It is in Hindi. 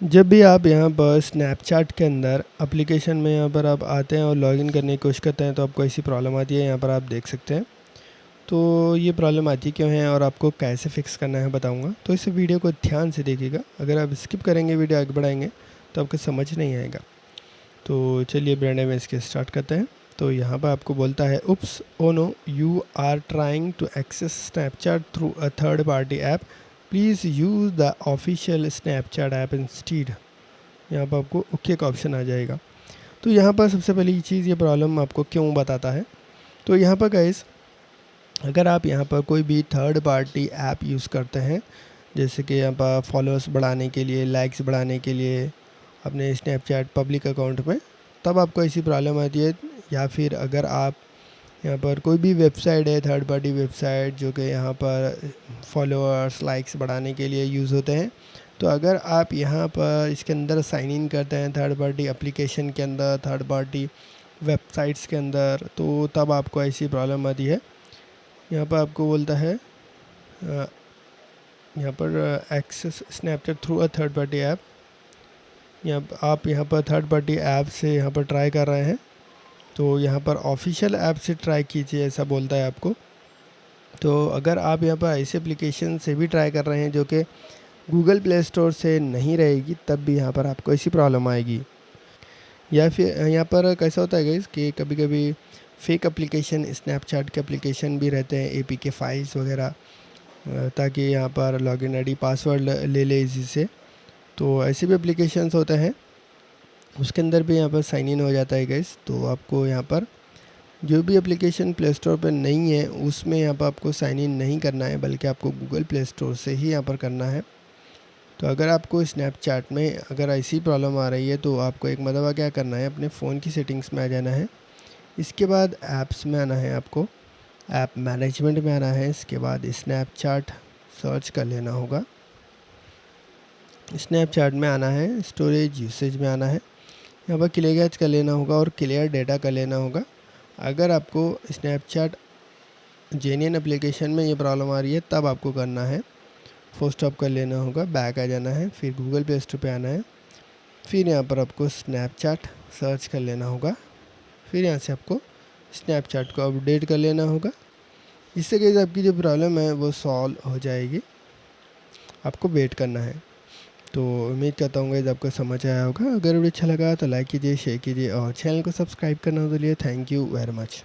जब भी आप यहाँ पर स्नैपचैट के अंदर एप्लीकेशन में यहाँ पर आप आते हैं और लॉगिन करने की कोशिश करते हैं तो आपको ऐसी प्रॉब्लम आती है। यहाँ पर आप देख सकते हैं। तो ये प्रॉब्लम आती क्यों है और आपको कैसे फ़िक्स करना है बताऊँगा। तो इस वीडियो को ध्यान से देखिएगा। अगर आप स्किप करेंगे वीडियो आगे बढ़ाएंगे तो आपको समझ नहीं आएगा। तो चलिए ब्रांड में इसके स्टार्ट करते हैं। तो यहाँ पर आपको बोलता है oops oh no you are trying to access Snapchat through a third party app, please use the official Snapchat app instead. यहाँ पर आपको ओके का ऑप्शन आ जाएगा। तो यहाँ पर सबसे पहली चीज़ ये प्रॉब्लम आपको क्यों बताता है। तो यहाँ पर गाइस अगर आप यहाँ पर कोई भी थर्ड पार्टी ऐप यूज़ करते हैं, जैसे कि यहाँ पर फॉलोअर्स बढ़ाने के लिए, लाइक्स बढ़ाने के लिए अपने स्नैपचैट पब्लिक अकाउंट में, तब आपको ऐसी प्रॉब्लम आती है। या फिर अगर आप यहाँ पर कोई भी वेबसाइट है, थर्ड पार्टी वेबसाइट जो कि यहाँ पर फॉलोअर्स लाइक्स बढ़ाने के लिए यूज़ होते हैं, तो अगर आप यहाँ पर इसके अंदर साइन इन करते हैं थर्ड पार्टी एप्लीकेशन के अंदर, थर्ड पार्टी वेबसाइट्स के अंदर, तो तब आपको ऐसी प्रॉब्लम आती है। यहाँ पर आपको बोलता है यहाँ पर access Snapchat through a third party app. आप यहाँ पर थर्ड पार्टी ऐप से यहाँ पर ट्राई कर रहे हैं, तो यहाँ पर ऑफिशियल ऐप से ट्राई कीजिए, ऐसा बोलता है आपको। तो अगर आप यहाँ पर ऐसे एप्लीकेशन से भी ट्राई कर रहे हैं जो कि गूगल प्ले स्टोर से नहीं रहेगी, तब भी यहाँ पर आपको ऐसी प्रॉब्लम आएगी। या फिर यहाँ पर कैसा होता है गाइस कि कभी कभी फेक एप्लीकेशन, स्नैपचैट के एप्लीकेशन भी रहते हैं, एपीके फाइल्स वगैरह, ताकि यहाँ पर लॉगिन आईडी पासवर्ड ले ले इसी से। तो ऐसे भी एप्लीकेशंस होते हैं, उसके अंदर भी यहाँ पर साइन इन हो जाता है गाइस। तो आपको यहाँ पर जो भी एप्लीकेशन प्ले स्टोर पर नहीं है उसमें यहाँ पर आपको साइन इन नहीं करना है, बल्कि आपको गूगल प्ले स्टोर से ही यहाँ पर करना है। तो अगर आपको स्नैपचैट में अगर ऐसी प्रॉब्लम आ रही है तो आपको एक मरतबा क्या करना है, अपने फ़ोन की सेटिंग्स में आ जाना है। इसके बाद ऐप्स में आना है, आपको ऐप मैनेजमेंट में आना है। इसके बाद स्नैपचैट सर्च कर लेना होगा। स्नैपचैट में आना है, स्टोरेज यूसेज में आना है, यहाँ पर क्लियर कर लेना होगा और क्लियर डेटा कर लेना होगा। अगर आपको स्नैपचैट जेन्युइन एप्लीकेशन में ये प्रॉब्लम आ रही है तब आपको करना है, फोर स्टॉप कर लेना होगा, बैक आ जाना है, फिर गूगल प्ले स्टोर पे आना है, फिर यहाँ पर आपको स्नैपचैट सर्च कर लेना होगा, फिर यहाँ से आपको स्नैपचैट को अपडेट कर लेना होगा। इससे कि आपकी जो प्रॉब्लम है वो सॉल्व हो जाएगी। आपको वेट करना है। तो उम्मीद करता हूँ कि आपको समझ आया होगा। अगर वीडियो अच्छा लगा तो लाइक कीजिए, शेयर कीजिए और चैनल को सब्सक्राइब करना तो लिए थैंक यू वेरी मच।